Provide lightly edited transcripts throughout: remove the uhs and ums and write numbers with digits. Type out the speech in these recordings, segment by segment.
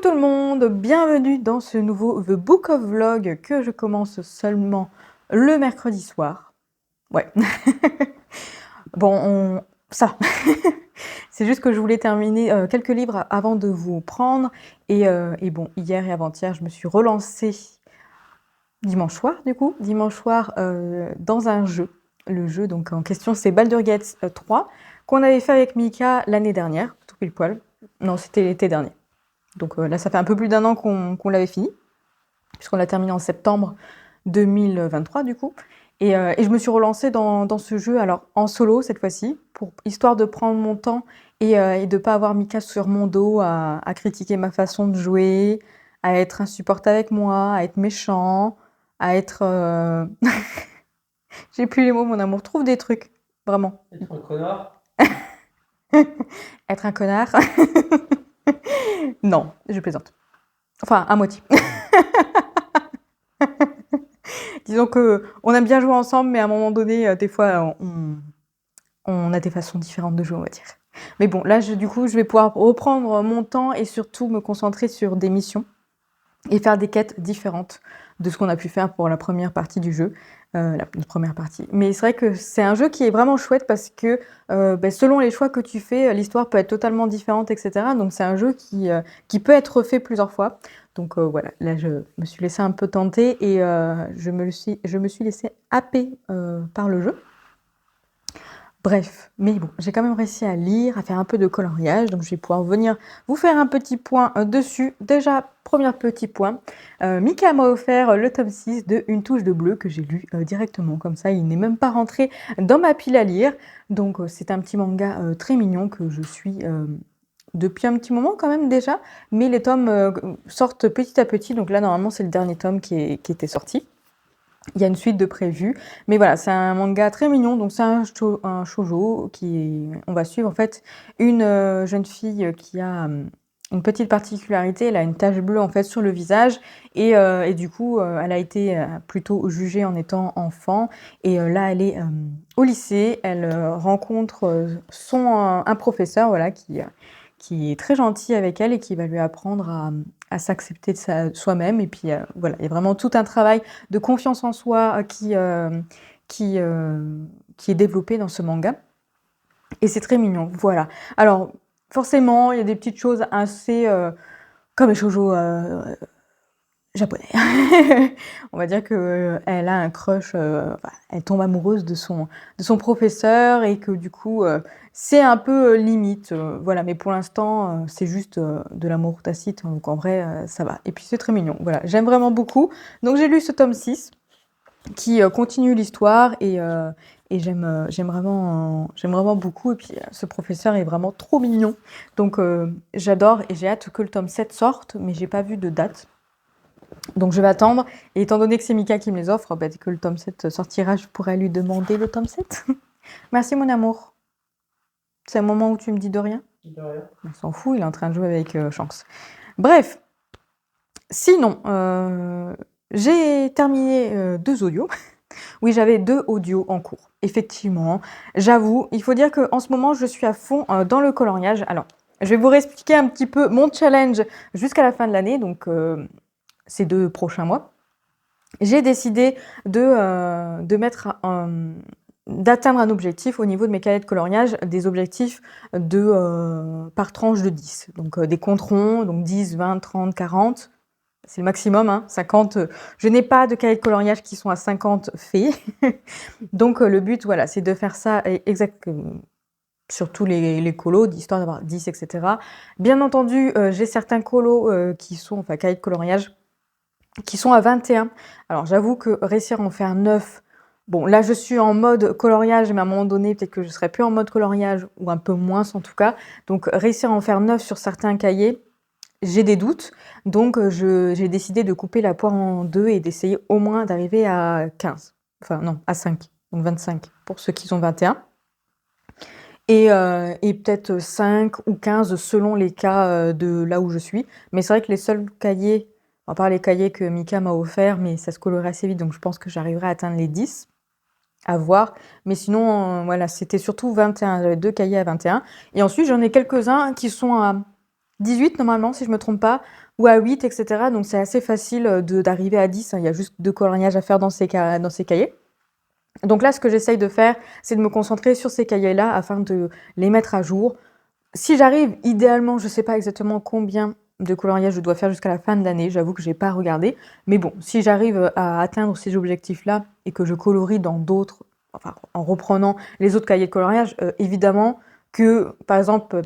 tout le monde, bienvenue dans ce nouveau The Book of Vlog que je commence seulement le mercredi soir. Ouais. Bon, ça. C'est juste que je voulais terminer quelques livres avant de vous prendre. Et bon, hier et avant-hier, je me suis relancée dimanche soir, dans un jeu. Le jeu donc en question, c'est Baldur's Gate 3, qu'on avait fait avec Mika l'année dernière, tout pile poil. Non, c'était l'été dernier. Donc là, ça fait un peu plus d'un an qu'on l'avait fini, puisqu'on l'a terminé en septembre 2023 du coup. Et je me suis relancée dans ce jeu, alors en solo cette fois-ci, histoire de prendre mon temps et de ne pas avoir Mika sur mon dos à critiquer ma façon de jouer, à être insupportable avec moi, à être méchant, à être... J'ai plus les mots, mon amour, trouve des trucs, vraiment. Être un connard? Être un connard. Non, je plaisante. Enfin, à moitié. Disons que on aime bien jouer ensemble, mais à un moment donné, des fois, on a des façons différentes de jouer, on va dire. Mais bon, là, du coup, je vais pouvoir reprendre mon temps et surtout me concentrer sur des missions et faire des quêtes différentes de ce qu'on a pu faire pour la première partie du jeu. La première partie. Mais c'est vrai que c'est un jeu qui est vraiment chouette parce que selon les choix que tu fais, l'histoire peut être totalement différente, etc. Donc c'est un jeu qui peut être refait plusieurs fois. Donc voilà, là je me suis laissée un peu tenter et je me suis laissée happer par le jeu. Bref, mais bon, j'ai quand même réussi à lire, à faire un peu de coloriage, donc je vais pouvoir venir vous faire un petit point dessus. Déjà, premier petit point, Mika m'a offert le tome 6 de Une touche de bleu que j'ai lu directement, comme ça il n'est même pas rentré dans ma pile à lire. Donc c'est un petit manga très mignon que je suis depuis un petit moment quand même déjà, mais les tomes sortent petit à petit, donc là normalement c'est le dernier tome qui était sorti. Il y a une suite de prévues, mais voilà, c'est un manga très mignon, donc c'est un shoujo on va suivre en fait une jeune fille qui a une petite particularité, elle a une tache bleue en fait sur le visage et du coup elle a été plutôt jugée en étant enfant et là elle est au lycée, elle rencontre un professeur voilà qui est très gentil avec elle et qui va lui apprendre à s'accepter de soi-même et puis voilà, il y a vraiment tout un travail de confiance en soi qui, qui est développé dans ce manga. Et c'est très mignon, voilà. Alors, forcément, il y a des petites choses assez... comme les shoujo japonais. On va dire que elle a un crush, elle tombe amoureuse de son professeur et que du coup, c'est un peu limite. Voilà, mais pour l'instant, c'est juste de l'amour tacite. Donc en vrai, ça va. Et puis c'est très mignon. Voilà, j'aime vraiment beaucoup. Donc j'ai lu ce tome 6 qui continue l'histoire et j'aime vraiment beaucoup. Et puis ce professeur est vraiment trop mignon. Donc j'adore et j'ai hâte que le tome 7 sorte, mais j'ai pas vu de date. Donc je vais attendre. Et étant donné que c'est Mika qui me les offre, bah, dès que le tome 7 sortira, je pourrai lui demander le tome 7. Merci mon amour. C'est un moment où tu me dis de rien. De rien. On s'en fout, il est en train de jouer avec Shanks. Bref, sinon, j'ai terminé 2 audios. Oui, j'avais 2 audios en cours. Effectivement, j'avoue, il faut dire qu'en ce moment, je suis à fond dans le coloriage. Alors, je vais vous réexpliquer un petit peu mon challenge jusqu'à la fin de l'année, donc ces 2 prochains mois. J'ai décidé de mettre d'atteindre un objectif au niveau de mes cahiers de coloriage, des objectifs par tranche de 10. Donc des comptes ronds, donc 10, 20, 30, 40. C'est le maximum, hein, 50. Je n'ai pas de cahiers de coloriage qui sont à 50 faits. Donc le but, voilà, c'est de faire ça exactement sur tous les colos, d'histoire d'avoir 10, etc. Bien entendu, j'ai certains colos qui sont, enfin cahiers de coloriage, qui sont à 21. Alors j'avoue que réussir à en faire 9, bon là je suis en mode coloriage, mais à un moment donné peut-être que je serai plus en mode coloriage, ou un peu moins en tout cas. Donc réussir à en faire 9 sur certains cahiers, j'ai des doutes. Donc j'ai décidé de couper la poire en deux et d'essayer au moins d'arriver à 15. Enfin non, à 5. Donc 25 pour ceux qui sont 21. Et peut-être 5 ou 15 selon les cas de là où je suis. Mais c'est vrai que les seuls cahiers, à part les cahiers que Mika m'a offert, mais ça se colorait assez vite, donc je pense que j'arriverai à atteindre les 10, à voir. Mais sinon, voilà, c'était surtout 21. J'avais 2 cahiers à 21. Et ensuite, j'en ai quelques-uns qui sont 18 normalement, si je me trompe pas, ou à 8, etc. Donc c'est assez facile d'arriver à 10, hein. Il y a juste 2 coloriages à faire dans ces cahiers. Donc là, ce que j'essaye de faire, c'est de me concentrer sur ces cahiers-là afin de les mettre à jour. Si j'arrive, idéalement, je sais pas exactement combien de coloriages je dois faire jusqu'à la fin de l'année, j'avoue que j'ai pas regardé. Mais bon, si j'arrive à atteindre ces objectifs-là et que je colorie dans d'autres, enfin, en reprenant les autres cahiers de coloriage, évidemment que, par exemple,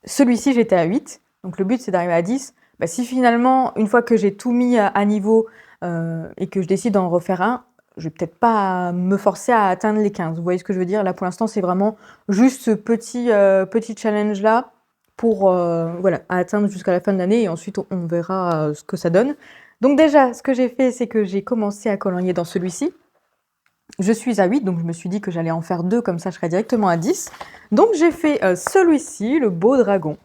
celui-ci, j'étais à 8, donc le but, c'est d'arriver à 10. Si finalement, une fois que j'ai tout mis à niveau et que je décide d'en refaire un, je vais peut-être pas me forcer à atteindre les 15. Vous voyez ce que je veux dire? Là, pour l'instant, c'est vraiment juste ce petit challenge-là pour voilà, à atteindre jusqu'à la fin de l'année et ensuite, on verra ce que ça donne. Donc déjà, ce que j'ai fait, c'est que j'ai commencé à colorier dans celui-ci. Je suis à 8, donc je me suis dit que j'allais en faire 2, comme ça je serais directement à 10. Donc j'ai fait celui-ci, le beau dragon.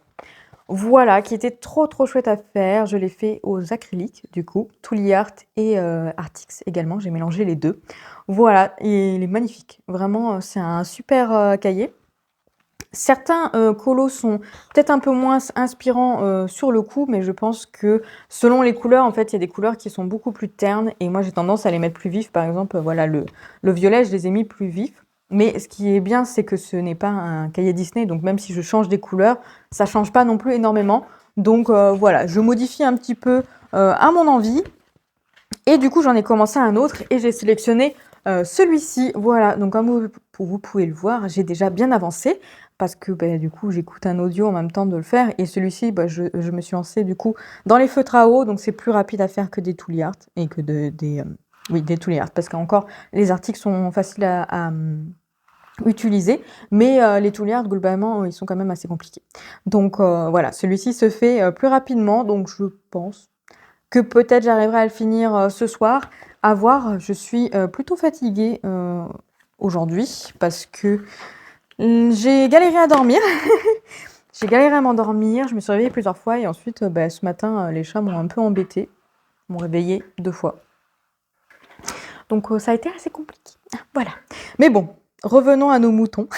Voilà, qui était trop chouette à faire. Je l'ai fait aux acryliques, du coup, Tooly Art et Artix également. J'ai mélangé les deux. Voilà, et il est magnifique. Vraiment, c'est un super cahier. Certains colos sont peut-être un peu moins inspirants sur le coup, mais je pense que selon les couleurs, en fait, il y a des couleurs qui sont beaucoup plus ternes et moi j'ai tendance à les mettre plus vifs. Par exemple, voilà, le violet, je les ai mis plus vifs. Mais ce qui est bien, c'est que ce n'est pas un cahier Disney, donc même si je change des couleurs, ça change pas non plus énormément. Donc voilà, je modifie un petit peu à mon envie. Et du coup, j'en ai commencé un autre et j'ai sélectionné celui-ci. Voilà, donc comme vous pouvez le voir, j'ai déjà bien avancé parce que du coup, j'écoute un audio en même temps de le faire. Et celui-ci, je me suis lancée du coup dans les feutres à eau, donc c'est plus rapide à faire que des Tooly Art et que des Tooly Art parce qu'encore, les articles sont faciles à utiliser, mais les Tooly Art, globalement, ils sont quand même assez compliqués. Donc voilà, celui-ci se fait plus rapidement, donc je pense que peut-être j'arriverai à le finir ce soir. À voir, je suis plutôt fatiguée aujourd'hui parce que j'ai galéré à dormir. J'ai galéré à m'endormir, je me suis réveillée plusieurs fois et ensuite ce matin les chats m'ont un peu embêtée, m'ont réveillée 2 fois. Donc ça a été assez compliqué. Voilà. Mais bon, revenons à nos moutons.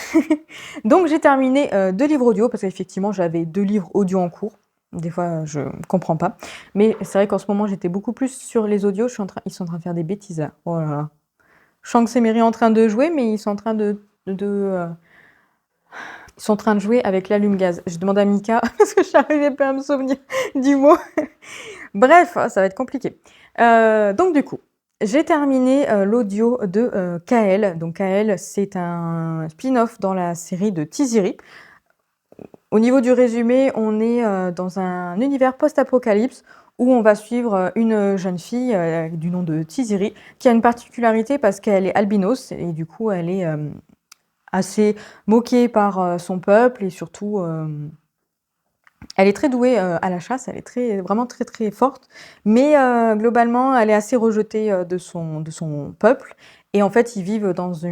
Donc j'ai terminé 2 livres audio parce qu'effectivement j'avais 2 livres audio en cours. Des fois, je comprends pas. Mais c'est vrai qu'en ce moment, j'étais beaucoup plus sur les audios. Ils sont en train de faire des bêtises là. Oh là là. Je sens que c'est Mary en train de jouer, mais ils sont en train ils sont en train de jouer avec l'allume-gaz. Je demande à Mika parce que je n'arrivais pas à me souvenir du mot. Bref, ça va être compliqué. Donc du coup, j'ai terminé l'audio de Kael. Donc Kael, c'est un spin-off dans la série de Tiziri. Au niveau du résumé, on est dans un univers post-apocalypse où on va suivre une jeune fille du nom de Tiziri qui a une particularité parce qu'elle est albinos et du coup elle est assez moquée par son peuple et surtout elle est très douée à la chasse, elle est vraiment très forte, mais globalement elle est assez rejetée de son peuple et en fait ils vivent dans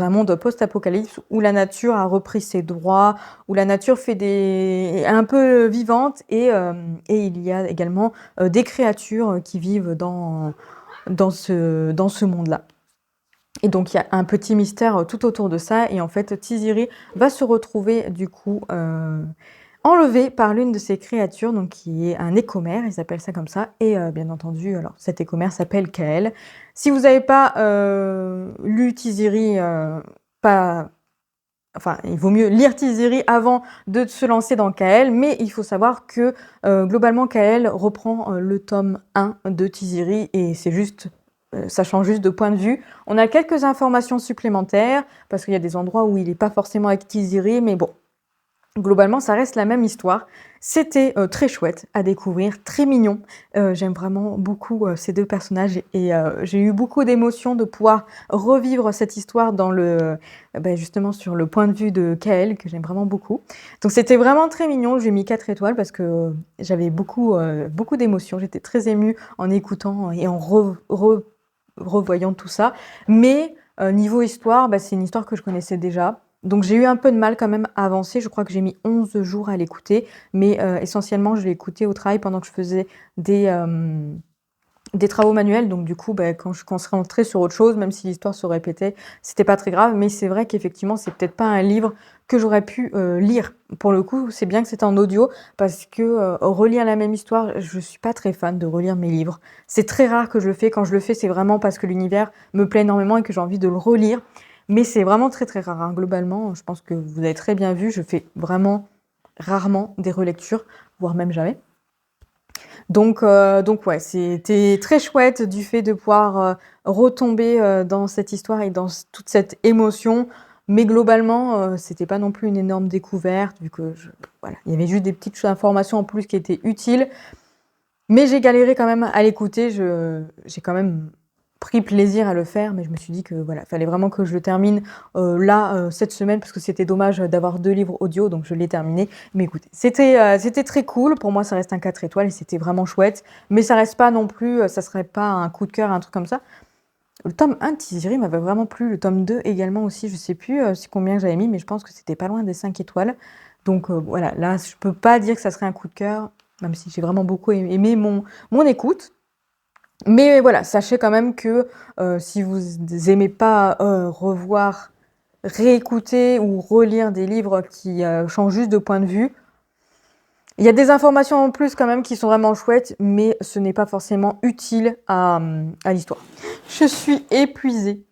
un monde post-apocalypse où la nature a repris ses droits, où la nature est un peu vivante et il y a également des créatures qui vivent dans ce monde-là. Et donc il y a un petit mystère tout autour de ça et en fait Tiziri va se retrouver du coup enlevée par l'une de ces créatures, donc qui est un écomère, ils appellent ça comme ça, et bien entendu, alors cet écomère s'appelle Kael. Si vous n'avez pas lu Tiziri, il vaut mieux lire Tiziri avant de se lancer dans Kael, mais il faut savoir que globalement Kael reprend le tome 1 de Tiziri et c'est juste ça change juste de point de vue. On a quelques informations supplémentaires parce qu'il y a des endroits où il n'est pas forcément avec Tiziri, mais bon, globalement, ça reste la même histoire. C'était très chouette à découvrir, très mignon. J'aime vraiment beaucoup ces 2 personnages et j'ai eu beaucoup d'émotions de pouvoir revivre cette histoire justement sur le point de vue de Kael, que j'aime vraiment beaucoup. Donc c'était vraiment très mignon. J'ai mis 4 étoiles parce que j'avais beaucoup d'émotions. J'étais très émue en écoutant et en revoyant tout ça. Mais niveau histoire, c'est une histoire que je connaissais déjà. Donc j'ai eu un peu de mal quand même à avancer, je crois que j'ai mis 11 jours à l'écouter, mais essentiellement je l'ai écouté au travail pendant que je faisais des travaux manuels, donc du coup, bah, quand je concentrais sur autre chose, même si l'histoire se répétait, c'était pas très grave. Mais c'est vrai qu'effectivement, c'est peut-être pas un livre que j'aurais pu lire. Pour le coup, c'est bien que c'est en audio parce que relire la même histoire, je suis pas très fan de relire mes livres. C'est très rare que je le fais. Quand je le fais, c'est vraiment parce que l'univers me plaît énormément et que j'ai envie de le relire. Mais c'est vraiment très très rare, hein. Globalement, je pense que vous avez très bien vu, je fais vraiment rarement des relectures, voire même jamais. Donc ouais, c'était très chouette du fait de pouvoir retomber dans cette histoire et dans toute cette émotion. Mais globalement, c'était pas non plus une énorme découverte, vu que voilà, il y avait juste des petites informations en plus qui étaient utiles. Mais j'ai galéré quand même à l'écouter. J'ai quand même pris plaisir à le faire, mais je me suis dit que voilà, fallait vraiment que je le termine là cette semaine parce que c'était dommage d'avoir 2 livres audio, donc je l'ai terminé. Mais écoutez, c'était très cool. Pour moi, ça reste un 4 étoiles et c'était vraiment chouette. Mais ça reste pas non plus, ça serait pas un coup de cœur, un truc comme ça. Le tome 1 de Tiziri m'avait vraiment plu, le tome 2 également aussi, je sais plus c'est combien j'avais mis, mais je pense que c'était pas loin des 5 étoiles. Donc voilà, là je peux pas dire que ça serait un coup de cœur, même si j'ai vraiment beaucoup aimé mon écoute. Mais voilà, sachez quand même que si vous aimez pas revoir, réécouter ou relire des livres qui changent juste de point de vue, il y a des informations en plus quand même qui sont vraiment chouettes, mais ce n'est pas forcément utile à l'histoire. Je suis épuisée.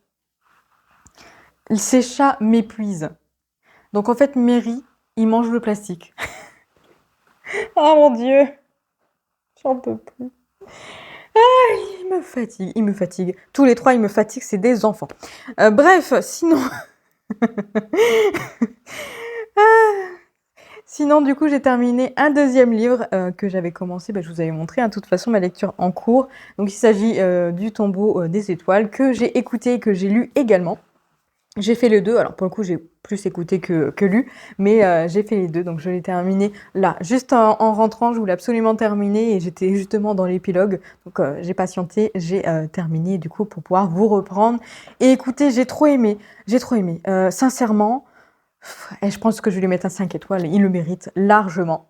Ces chats m'épuisent. Donc en fait, Mary, il mange le plastique. Oh mon Dieu, j'en peux plus. Il me fatigue, il me fatigue. Tous les trois, ils me fatiguent, c'est des enfants. Bref, sinon... Sinon, du coup, j'ai terminé un deuxième livre que j'avais commencé. Bah, je vous avais montré, hein, de toute façon, ma lecture en cours. Donc, il s'agit du Tombeau des étoiles que j'ai écouté et que j'ai lu également. J'ai fait les deux. Alors, pour le coup, j'ai plus écouté que lu, mais j'ai fait les deux. Donc, je l'ai terminé là. Juste en rentrant, je voulais absolument terminer et j'étais justement dans l'épilogue. Donc, j'ai patienté, j'ai terminé du coup pour pouvoir vous reprendre. Et écoutez, j'ai trop aimé. J'ai trop aimé. Sincèrement. Et je pense que je vais lui mettre un 5 étoiles, il le mérite largement.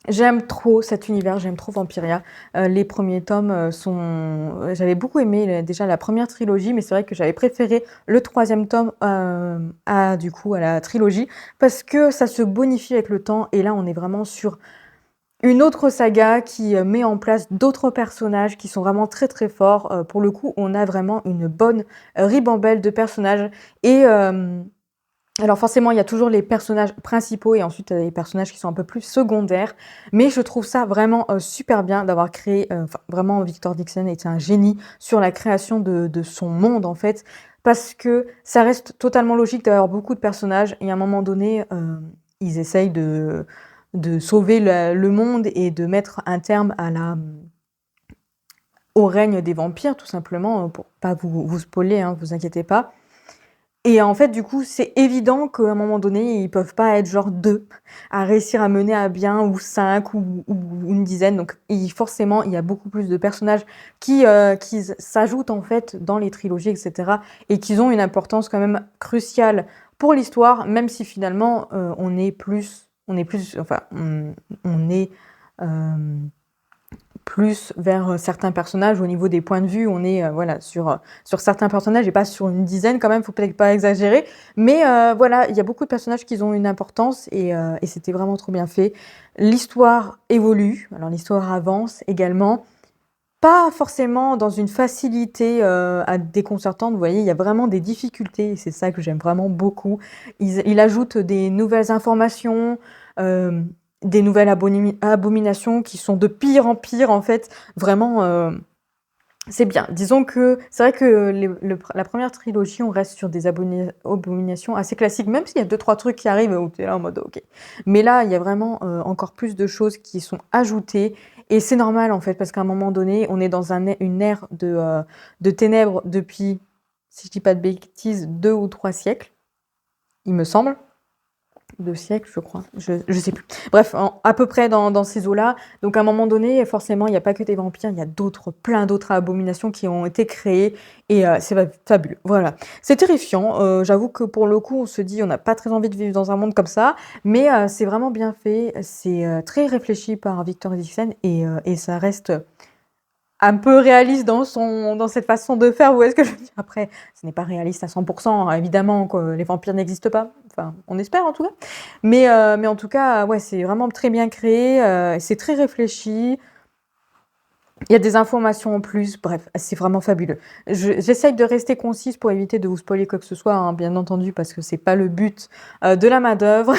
J'aime trop cet univers, j'aime trop Vampiria. Les premiers tomes j'avais beaucoup aimé déjà la première trilogie, mais c'est vrai que j'avais préféré le troisième tome du coup, à la trilogie, parce que ça se bonifie avec le temps, et là on est vraiment sur une autre saga qui met en place d'autres personnages qui sont vraiment très très forts. Pour le coup, on a vraiment une bonne ribambelle de personnages, et... alors forcément, il y a toujours les personnages principaux et ensuite les personnages qui sont un peu plus secondaires. Mais je trouve ça vraiment super bien d'avoir créé... vraiment, Victor Dixon était un génie sur la création de son monde, en fait. Parce que ça reste totalement logique d'avoir beaucoup de personnages. Et à un moment donné, ils essayent de sauver le monde et de mettre un terme au règne des vampires, tout simplement, pour pas vous spoiler, hein, vous inquiétez pas. Et en fait, du coup, c'est évident qu'à un moment donné, ils peuvent pas être genre 2 à réussir à mener à bien, ou 5 ou une dizaine. Donc forcément, il y a beaucoup plus de personnages qui s'ajoutent en fait dans les trilogies, etc. Et qui ont une importance quand même cruciale pour l'histoire, même si finalement on est plus vers certains personnages au niveau des points de vue. On est voilà sur certains personnages et pas sur une dizaine quand même, faut peut-être pas exagérer. Mais voilà, il y a beaucoup de personnages qui ont une importance et c'était vraiment trop bien fait. L'histoire évolue, alors l'histoire avance également. Pas forcément dans une facilité déconcertante, vous voyez, il y a vraiment des difficultés et c'est ça que j'aime vraiment beaucoup. Il ajoute des nouvelles informations, euh, des nouvelles abominations qui sont de pire en pire en fait. Vraiment, c'est bien. Disons que c'est vrai que la première trilogie, on reste sur des abominations assez classiques, même s'il y a 2-3 trucs qui arrivent où tu es là en mode ok. Mais là, il y a vraiment encore plus de choses qui sont ajoutées. Et c'est normal en fait, parce qu'à un moment donné, on est dans une ère de ténèbres depuis, si je dis pas de bêtises, 2 ou 3 siècles, il me semble. 2 siècles, je crois. Je sais plus. Bref, à peu près dans ces eaux-là. Donc, à un moment donné, forcément, il n'y a pas que des vampires, il y a plein d'autres abominations qui ont été créées. Et c'est fabuleux. Voilà. C'est terrifiant. J'avoue que pour le coup, on se dit, on n'a pas très envie de vivre dans un monde comme ça. Mais c'est vraiment bien fait. C'est très réfléchi par Victor Dixon et ça reste un peu réaliste dans cette façon de faire, vous voyez ce que je veux dire? Après, ce n'est pas réaliste à 100 hein, évidemment que les vampires n'existent pas, enfin, on espère en tout cas. Mais en tout cas, ouais, c'est vraiment très bien créé, c'est très réfléchi. Il y a des informations en plus, bref, c'est vraiment fabuleux. J'essaye de rester concise pour éviter de vous spoiler quoi que ce soit, hein, bien entendu, parce que c'est pas le but de la main-d'œuvre.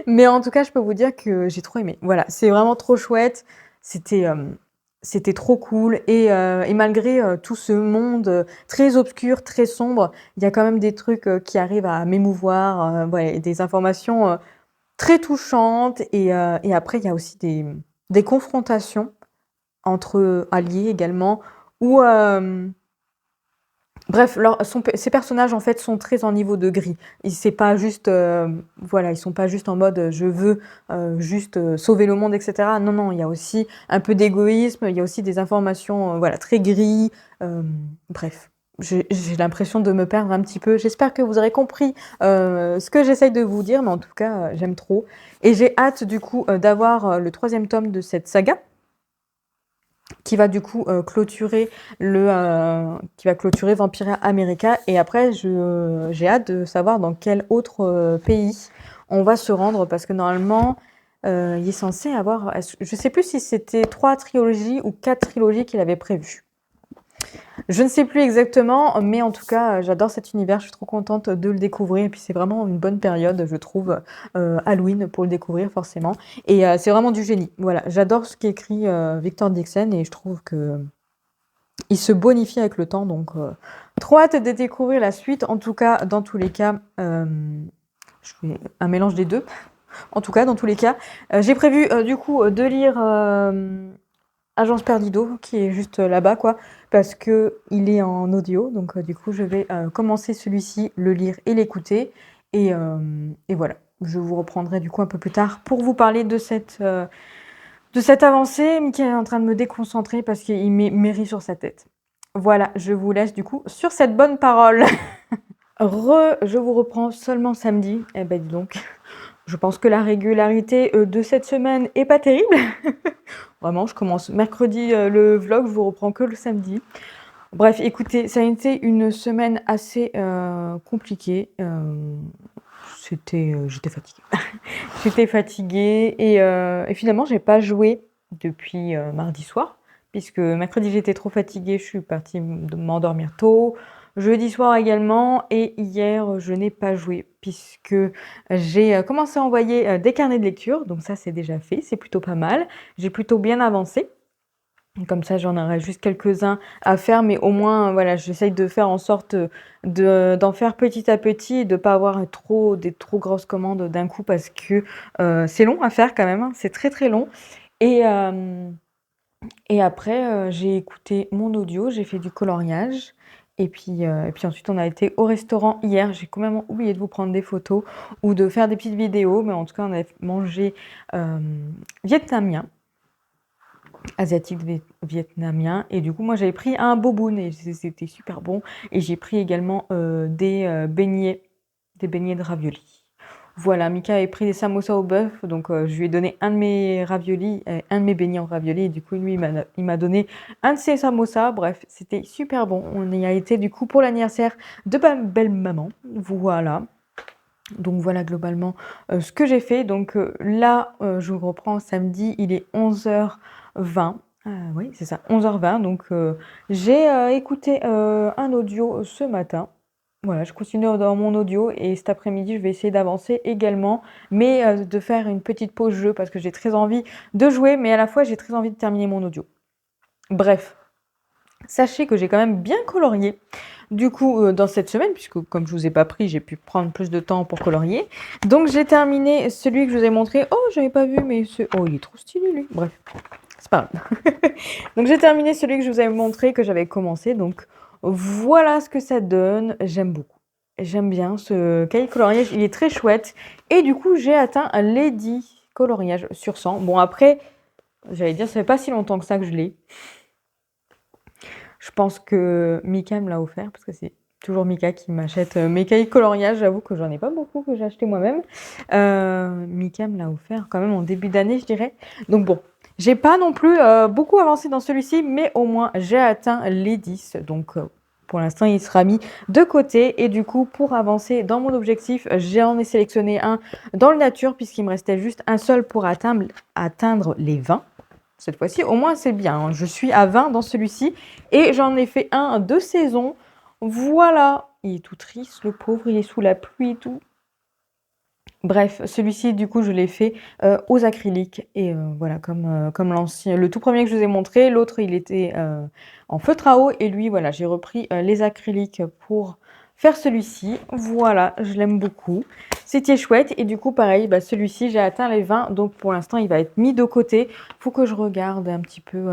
Mais en tout cas, je peux vous dire que j'ai trop aimé. Voilà, c'est vraiment trop chouette. C'était c'était trop cool. Et malgré tout ce monde très obscur, très sombre, il y a quand même des trucs qui arrivent à m'émouvoir, ouais, et des informations très touchantes. Et après, il y a aussi des confrontations entre alliés également, où bref, ces personnages en fait sont très en niveau de gris. C'est pas juste, voilà, ils sont pas juste en mode je veux juste sauver le monde, etc. Non, non, il y a aussi un peu d'égoïsme, il y a aussi des informations, voilà, très gris. Bref, j'ai l'impression de me perdre un petit peu. J'espère que vous aurez compris ce que j'essaye de vous dire, mais en tout cas, j'aime trop. Et j'ai hâte du coup d'avoir le troisième tome de cette saga qui va du coup clôturer qui va clôturer Vampira America. Et après, j'ai hâte de savoir dans quel autre pays on va se rendre, parce que normalement, il est censé avoir, je sais plus si c'était 3 trilogies ou 4 trilogies qu'il avait prévues. Je ne sais plus exactement, mais en tout cas, j'adore cet univers, je suis trop contente de le découvrir. Et puis c'est vraiment une bonne période, je trouve, Halloween pour le découvrir forcément. Et c'est vraiment du génie. Voilà, j'adore ce qu'écrit Victor Dixon et je trouve que il se bonifie avec le temps. Donc, trop hâte de découvrir la suite. En tout cas, dans tous les cas, je fais un mélange des deux. En tout cas, dans tous les cas, j'ai prévu du coup de lire Agence Perdido, qui est juste là-bas, quoi, parce que il est en audio. Donc, du coup, je vais commencer celui-ci, le lire et l'écouter. Et voilà, je vous reprendrai du coup un peu plus tard pour vous parler de cette avancée. Mickaël est en train de me déconcentrer parce qu'il mérite sur sa tête. Voilà, je vous laisse du coup sur cette bonne parole. Je vous reprends seulement samedi. Eh ben dis donc, je pense que la régularité de cette semaine est pas terrible. Vraiment, je commence mercredi le vlog, je vous reprends que le samedi. Bref, écoutez, ça a été une semaine assez compliquée. J'étais fatiguée. J'étais fatiguée et finalement, j'ai pas joué depuis mardi soir, puisque mercredi, j'étais trop fatiguée, je suis partie m'endormir tôt. Jeudi soir également, et hier, je n'ai pas joué, puisque j'ai commencé à envoyer des carnets de lecture, donc ça, c'est déjà fait, c'est plutôt pas mal. J'ai plutôt bien avancé. Comme ça, j'en aurai juste quelques-uns à faire, mais au moins, voilà, j'essaye de faire en sorte d'en faire petit à petit et de pas avoir des trop grosses commandes d'un coup, parce que c'est long à faire quand même, hein, c'est très très long. Et, euh, et après, j'ai écouté mon audio, j'ai fait du coloriage. Et puis ensuite, on a été au restaurant hier. J'ai quand même oublié de vous prendre des photos ou de faire des petites vidéos, mais en tout cas, on a mangé euh, vietnamien, asiatique vietnamien. Et du coup, moi, j'avais pris un boboon et c'était super bon. Et j'ai pris également des beignets de ravioli. Voilà, Mika avait pris des samosas au bœuf, donc je lui ai donné un de mes raviolis, un de mes beignets en ravioli, et du coup, lui, il m'a donné un de ses samosas. Bref, c'était super bon. On y a été du coup pour l'anniversaire de ma belle-maman. Voilà. Donc voilà globalement ce que j'ai fait. Donc là, je reprends samedi, il est 11h20. Oui, c'est ça, 11h20. Donc j'ai écouté un audio ce matin. Voilà, je continue dans mon audio et cet après-midi, je vais essayer d'avancer également, mais de faire une petite pause jeu parce que j'ai très envie de jouer, mais à la fois j'ai très envie de terminer mon audio. Bref, sachez que j'ai quand même bien colorié. Du coup, dans cette semaine, puisque comme je vous ai pas pris, j'ai pu prendre plus de temps pour colorier. Donc j'ai terminé celui que je vous ai montré. Oh, j'avais pas vu, mais oh, il est trop stylé lui. Bref, c'est pas grave. Donc j'ai terminé celui que je vous avais montré, que j'avais commencé. Donc voilà ce que ça donne. J'aime beaucoup. J'aime bien ce cahier coloriage. Il est très chouette. Et du coup, j'ai atteint les 10 coloriages sur 100. Bon, après, j'allais dire, ça fait pas si longtemps que ça que je l'ai. Je pense que Mika me l'a offert, parce que c'est toujours Mika qui m'achète mes cahiers coloriage. J'avoue que j'en ai pas beaucoup que j'ai acheté moi-même. Mika me l'a offert quand même en début d'année, je dirais. Donc bon, J'ai pas non plus beaucoup avancé dans celui-ci, mais au moins j'ai atteint les 10. Donc pour l'instant, il sera mis de côté. Et du coup, pour avancer dans mon objectif, j'en ai sélectionné un dans le nature, puisqu'il me restait juste un seul pour atteindre les 20. Cette fois-ci, au moins c'est bien, hein. Je suis à 20 dans celui-ci. Et j'en ai fait un de saison. Voilà. Il est tout triste, le pauvre, il est sous la pluie et tout. Bref, celui-ci, du coup, je l'ai fait aux acryliques. Et voilà, comme l'ancien, le tout premier que je vous ai montré, l'autre, il était en feutre à eau. Et lui, voilà, j'ai repris les acryliques pour faire celui-ci. Voilà, je l'aime beaucoup. C'était chouette. Et du coup, pareil, bah, celui-ci, j'ai atteint les 20. Donc, pour l'instant, il va être mis de côté. Faut que je regarde un petit peu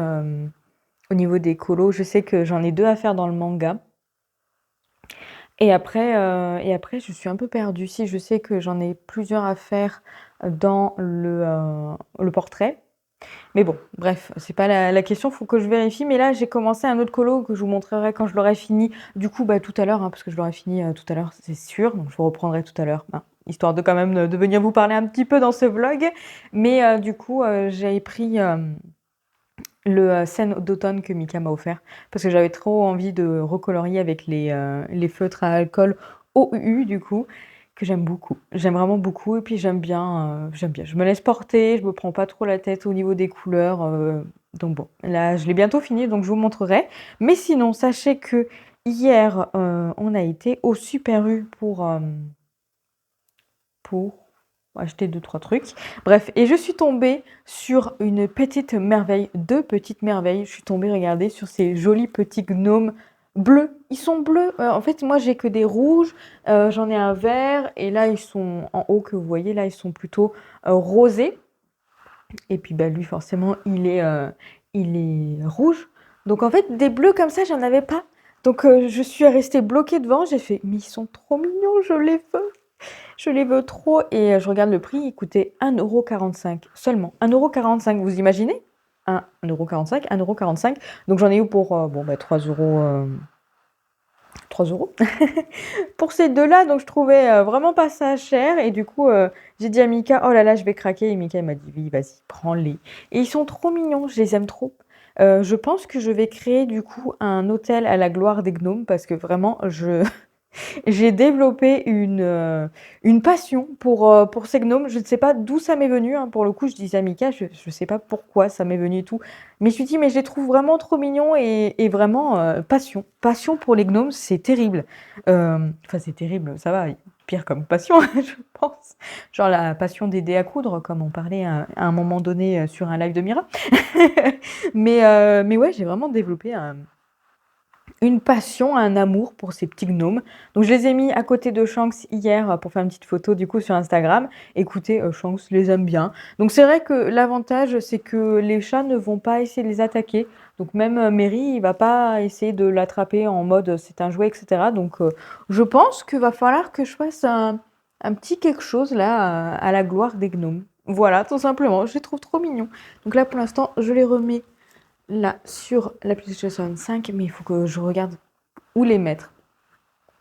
au niveau des colos. Je sais que j'en ai 2 à faire dans le manga. Et après, je suis un peu perdue. Si, je sais que j'en ai plusieurs à faire dans le portrait. Mais bon, bref, c'est pas la question, faut que je vérifie. Mais là, j'ai commencé un autre colo que je vous montrerai quand je l'aurai fini. Du coup, bah, tout à l'heure, hein, parce que je l'aurai fini tout à l'heure, c'est sûr. Donc, je vous reprendrai tout à l'heure, hein, histoire de quand même de venir vous parler un petit peu dans ce vlog. Mais du coup, j'ai pris le scène d'automne que Mika m'a offert parce que j'avais trop envie de recolorier avec les feutres à alcool OU du coup que j'aime beaucoup. J'aime vraiment beaucoup et puis j'aime bien. Je me laisse porter, je me prends pas trop la tête au niveau des couleurs. Donc bon, là je l'ai bientôt fini donc je vous montrerai. Mais sinon, sachez que hier on a été au Super U pour acheter 2-3 trucs. Bref, et je suis tombée sur une petite merveille, 2 petites merveilles. Je suis tombée, regardez, sur ces jolis petits gnomes bleus. Ils sont bleus. En fait, moi, j'ai que des rouges. J'en ai un vert. Et là, ils sont en haut, que vous voyez, là, ils sont plutôt rosés. Et puis, bah, lui, forcément, il est rouge. Donc, en fait, des bleus comme ça, j'en avais pas. Donc, je suis restée bloquée devant. J'ai fait, mais ils sont trop mignons, je les veux. Je les veux trop et je regarde le prix, il coûtait 1,45 € seulement. 1,45 €, vous imaginez? 1,45 €, 1,45 €. Donc j'en ai eu pour bon, bah, 3 euros. 3 euros pour ces deux-là, donc je trouvais vraiment pas ça cher. Et du coup, j'ai dit à Mika, oh là là, je vais craquer. Et Mika il m'a dit, oui, vas-y, prends-les. Et ils sont trop mignons, je les aime trop. Je pense que je vais créer du coup un hôtel à la gloire des gnomes parce que vraiment, j'ai développé une passion pour ces gnomes. Je ne sais pas d'où ça m'est venu, hein. Pour le coup, je disais à Mika, je ne sais pas pourquoi ça m'est venu et tout. Mais je me suis dit, mais je les trouve vraiment trop mignons et vraiment passion. Passion pour les gnomes, c'est terrible. Enfin, c'est terrible, ça va, pire comme passion, je pense. Genre la passion d'aider à coudre, comme on parlait à un moment donné sur un live de Mira. Mais ouais, j'ai vraiment développé une passion, un amour pour ces petits gnomes. Donc je les ai mis à côté de Shanks hier pour faire une petite photo du coup sur Instagram. Écoutez, Shanks les aime bien. Donc c'est vrai que l'avantage c'est que les chats ne vont pas essayer de les attaquer. Donc même Mary, il va pas essayer de l'attraper en mode c'est un jouet, etc. Donc je pense qu'il va falloir que je fasse un petit quelque chose là à la gloire des gnomes. Voilà, tout simplement. Je les trouve trop mignons. Donc là pour l'instant, je les remets là sur la PlayStation 5, mais il faut que je regarde où les mettre.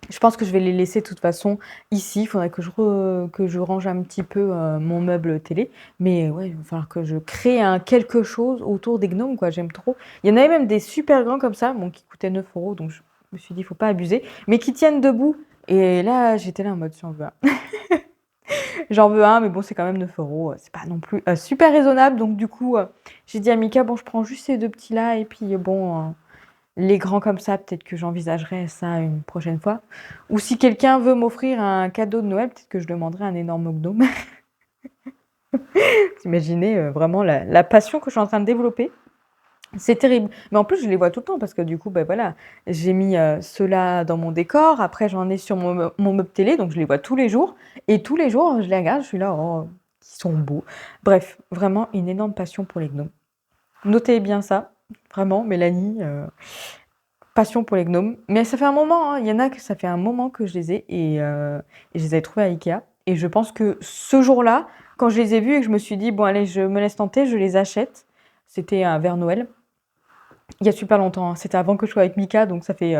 Je pense que je vais les laisser de toute façon ici. Il faudrait que je range un petit peu mon meuble télé. Mais ouais, il va falloir que je crée quelque chose autour des gnomes, quoi. J'aime trop. Il y en avait même des super grands comme ça, bon, qui coûtaient 9 euros. Donc je me suis dit, il faut pas abuser. Mais qui tiennent debout. Et là, j'étais là en mode, j'en veux un. J'en veux un, mais bon, c'est quand même 9 euros. C'est pas non plus super raisonnable. Donc du coup, j'ai dit à Mika, bon, je prends juste ces deux petits-là. Et puis bon, les grands comme ça, peut-être que j'envisagerai ça une prochaine fois. Ou si quelqu'un veut m'offrir un cadeau de Noël, peut-être que je demanderai un énorme gnome. Vous imaginez vraiment la passion que je suis en train de développer. C'est terrible. Mais en plus, je les vois tout le temps parce que du coup, ben voilà, j'ai mis ceux-là dans mon décor. Après, j'en ai sur mon meuble télé, donc je les vois tous les jours. Et tous les jours, je les regarde, je suis là, oh, ils sont beaux. Bref, vraiment une énorme passion pour les gnomes. Notez bien ça, vraiment, Mélanie. Passion pour les gnomes. Mais ça fait un moment, hein. Il y en a que ça fait un moment que je les ai et je les avais trouvés à Ikea. Et je pense que ce jour-là, quand je les ai vus et que je me suis dit, bon, allez, je me laisse tenter, je les achète. C'était vers Noël. Il y a super longtemps, hein. C'était avant que je sois avec Mika, donc ça fait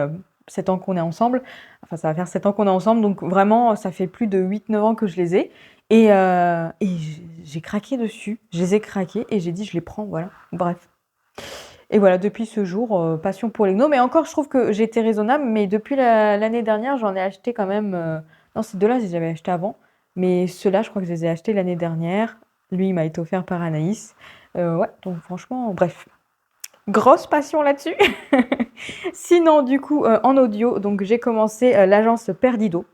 7 ans qu'on est ensemble. Enfin, ça va faire 7 ans qu'on est ensemble, donc vraiment, ça fait plus de 8-9 ans que je les ai. Et j'ai craqué dessus. Je les ai craqués et j'ai dit: «Je les prends», voilà. Bref. Et voilà, depuis ce jour, passion pour les Gno. Mais encore, je trouve que j'ai été raisonnable, mais depuis l'année dernière, j'en ai acheté quand même. Non, ces deux-là, je les avais achetés avant. Mais ceux-là, je crois que je les ai achetés l'année dernière. Lui, il m'a été offert par Anaïs. Ouais, donc franchement, bref. Grosse passion là-dessus. Sinon, du coup, en audio, donc j'ai commencé l'agence Perdido.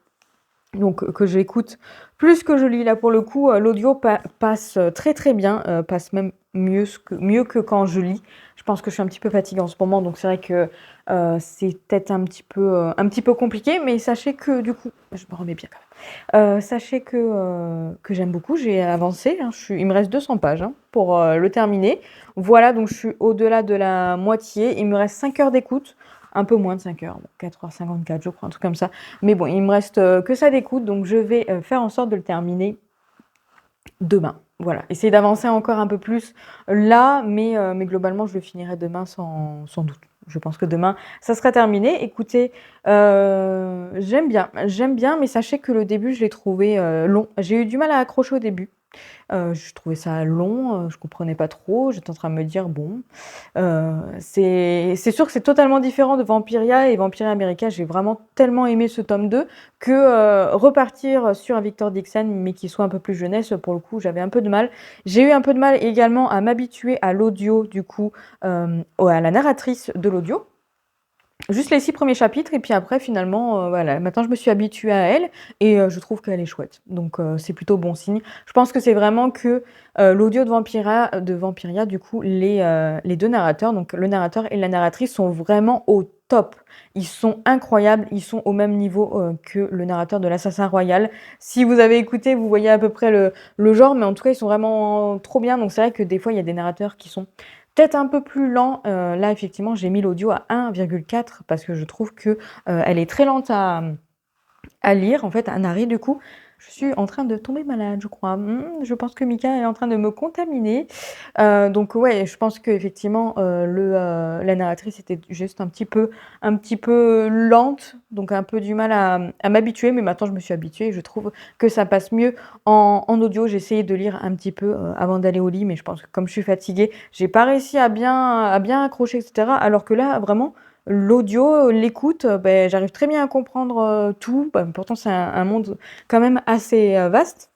Donc, que j'écoute plus que je lis. Là, pour le coup, l'audio passe très très bien, passe même mieux que quand je lis. Je pense que je suis un petit peu fatiguée en ce moment, donc c'est vrai que c'est peut-être un petit peu compliqué, mais sachez que du coup, je me remets bien quand même. Sachez que j'aime beaucoup, j'ai avancé, hein, il me reste 200 pages hein, pour le terminer. Voilà, donc je suis au-delà de la moitié. Il me reste 5 heures d'écoute, un peu moins de 5 heures, 4h54, je crois, un truc comme ça. Mais bon, il me reste que ça d'écoute, donc je vais faire en sorte de le terminer demain. Voilà, essayer d'avancer encore un peu plus là, mais globalement, je le finirai demain sans doute. Je pense que demain, ça sera terminé. Écoutez, j'aime bien, mais sachez que le début, je l'ai trouvé long. J'ai eu du mal à accrocher au début. Je trouvais ça long, je comprenais pas trop. J'étais en train de me dire: «Bon». C'est sûr que c'est totalement différent de Vampiria et Vampiria America. J'ai vraiment tellement aimé ce tome 2 que, repartir sur un Victor Dixon, mais qui soit un peu plus jeunesse, pour le coup, j'avais un peu de mal. J'ai eu un peu de mal également à m'habituer à l'audio du coup, à la narratrice de l'audio. Juste les 6 premiers chapitres et puis après finalement, voilà, maintenant je me suis habituée à elle et je trouve qu'elle est chouette. Donc c'est plutôt bon signe. Je pense que c'est vraiment que, l'audio de Vampiria du coup, les 2 narrateurs, donc le narrateur et la narratrice sont vraiment au top. Ils sont incroyables, ils sont au même niveau, que le narrateur de l'Assassin Royal. Si vous avez écouté, vous voyez à peu près le genre, mais en tout cas, ils sont vraiment trop bien. Donc c'est vrai que des fois, il y a des narrateurs qui sont peut-être un peu plus lent. Là, effectivement, j'ai mis l'audio à 1,4 parce que je trouve que elle est très lente à lire, en fait, à narrer. Du coup, je suis en train de tomber malade, je crois. Je pense que Mika est en train de me contaminer. Donc ouais, je pense qu'effectivement, la narratrice était juste un petit peu lente, donc un peu du mal à m'habituer. Mais maintenant, je me suis habituée et je trouve que ça passe mieux en audio. J'ai essayé de lire un petit peu avant d'aller au lit, mais je pense que comme je suis fatiguée, j'ai pas réussi à bien accrocher, etc. Alors que là, vraiment, l'audio, l'écoute, j'arrive très bien à comprendre tout. Pourtant, c'est un monde quand même assez vaste,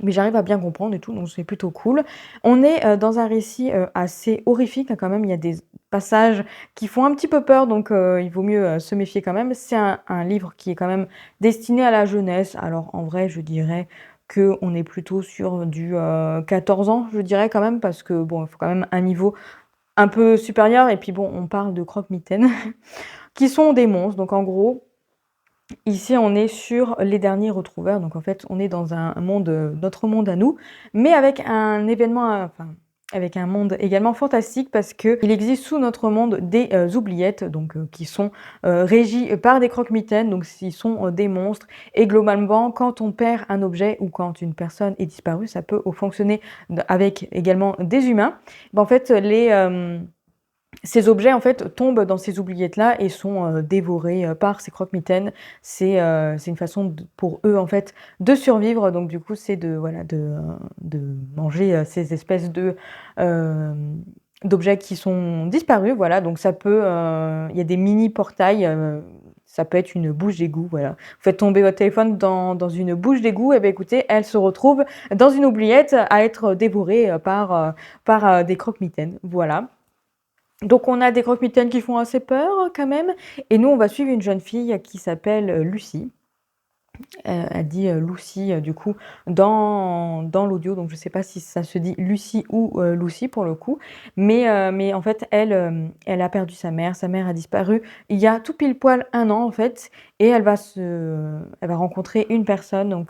mais j'arrive à bien comprendre et tout, donc c'est plutôt cool. On est dans un récit assez horrifique hein, quand même. Il y a des passages qui font un petit peu peur, donc il vaut mieux se méfier quand même. C'est un livre qui est quand même destiné à la jeunesse. Alors en vrai, je dirais qu'on est plutôt sur du 14 ans, je dirais quand même, parce que bon, il faut quand même un niveau un peu supérieur. Et puis bon, on parle de croque-mitaines qui sont des monstres. Donc en gros, ici on est sur les derniers retrouveurs. Donc en fait, on est dans un monde, notre monde à nous, mais avec un événement, enfin avec un monde également fantastique parce que il existe sous notre monde des oubliettes, donc qui sont régies par des croque-mitaines, donc ils sont des monstres. Et globalement, quand on perd un objet ou quand une personne est disparue, ça peut fonctionner avec également des humains. En fait, ces objets en fait tombent dans ces oubliettes-là et sont dévorés par ces croque-mitaines. C'est une façon pour eux en fait de survivre. Donc du coup, c'est de manger ces espèces de d'objets qui sont disparus. Voilà, donc ça peut, il y a des mini portails. Ça peut être une bouche d'égout, voilà. Vous faites tomber votre téléphone dans une bouche d'égout, et bien écoutez, elle se retrouve dans une oubliette à être dévorée par des croque-mitaines. Voilà. Donc on a des croque-mitaines qui font assez peur quand même. Et nous, on va suivre une jeune fille qui s'appelle Lucie. Elle dit Lucie du coup dans l'audio. Donc je ne sais pas si ça se dit Lucie ou Lucie pour le coup. Mais en fait, elle a perdu sa mère. Sa mère a disparu il y a tout pile poil 1 an en fait. Et elle va rencontrer une personne donc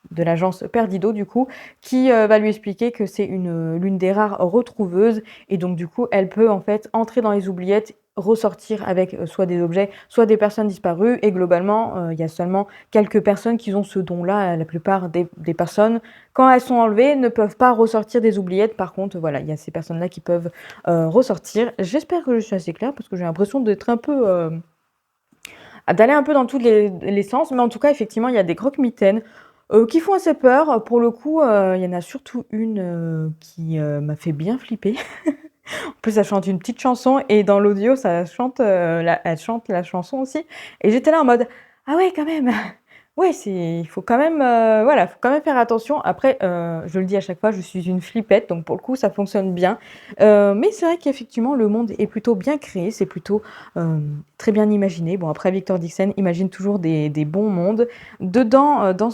de l'agence Perdido du coup, qui va lui expliquer que c'est l'une des rares retrouveuses et donc du coup elle peut en fait entrer dans les oubliettes, ressortir avec soit des objets, soit des personnes disparues et globalement il y a seulement quelques personnes qui ont ce don-là. La plupart des personnes, quand elles sont enlevées, ne peuvent pas ressortir des oubliettes. Par contre, voilà, il y a ces personnes-là qui peuvent ressortir. J'espère que je suis assez claire parce que j'ai l'impression d'être un peu d'aller un peu dans tous les sens, mais en tout cas effectivement il y a des croque-mitaines. qui font assez peur. Pour le coup, il y en a surtout une, qui, m'a fait bien flipper. En plus, elle chante une petite chanson et dans l'audio, ça chante, elle chante la chanson aussi et j'étais là en mode: «Ah ouais, quand même!» Ouais, il faut quand même, voilà, faut quand même faire attention. Après, je le dis à chaque fois, je suis une flippette, donc pour le coup, ça fonctionne bien. Mais c'est vrai qu'effectivement, le monde est plutôt bien créé, c'est plutôt, très bien imaginé. Bon, après, Victor Dixon imagine toujours des bons mondes. Dedans, dans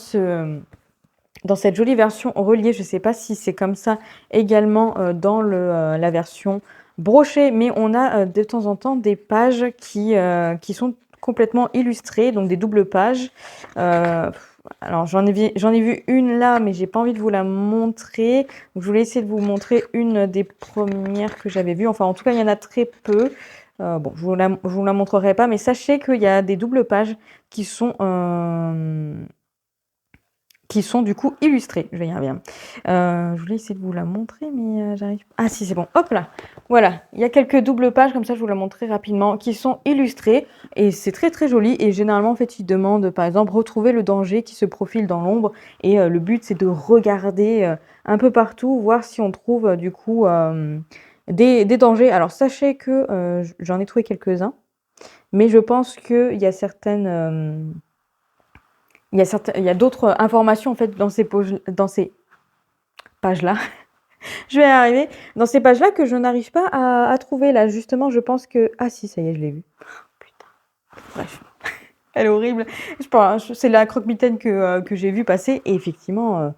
cette jolie version reliée, je ne sais pas si c'est comme ça également dans la version brochée, mais on a de temps en temps des pages qui sont complètement illustrées, donc des doubles pages. Alors j'en ai vu une là, mais j'ai pas envie de vous la montrer. Donc, je voulais essayer de vous montrer une des premières que j'avais vues. Enfin, en tout cas, il y en a très peu. Bon, je vous la montrerai pas, mais sachez qu'il y a des doubles pages qui sont du coup illustrées. Je vais y arriver. Je voulais essayer de vous la montrer, mais j'arrive. Ah si, c'est bon. Hop là. Voilà. Il y a quelques doubles pages comme ça. Je vous la montrer rapidement, qui sont illustrées et c'est très très joli. Et généralement, en fait, ils demandent, par exemple, retrouver le danger qui se profile dans l'ombre. Et le but, c'est de regarder un peu partout, voir si on trouve du coup des dangers. Alors sachez que j'en ai trouvé quelques-uns, mais je pense qu'il y a certaines il y a d'autres informations en fait dans ces pages-là. Je vais y arriver. Dans ces pages-là que je n'arrive pas à trouver là. Justement, je pense que ah si, ça y est, je l'ai vu. Putain. Bref, elle est horrible. Je pense, c'est la croque-mitaine que j'ai vu passer et effectivement,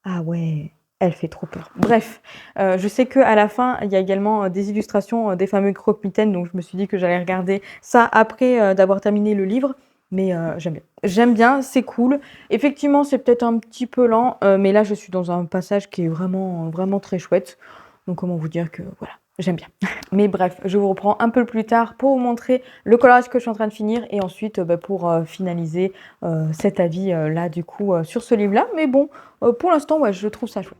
ah ouais. Elle fait trop peur. Bref, je sais qu'à la fin, il y a également des illustrations des fameux croque-mitaines, donc je me suis dit que j'allais regarder ça après d'avoir terminé le livre. Mais j'aime bien. J'aime bien, c'est cool. Effectivement, c'est peut-être un petit peu lent, mais là, je suis dans un passage qui est vraiment, vraiment très chouette. Donc, comment vous dire que voilà, j'aime bien. Mais bref, je vous reprends un peu plus tard pour vous montrer le coloriage que je suis en train de finir et ensuite pour finaliser cet avis là, du coup, sur ce livre-là. Mais bon, pour l'instant, ouais, je trouve ça chouette.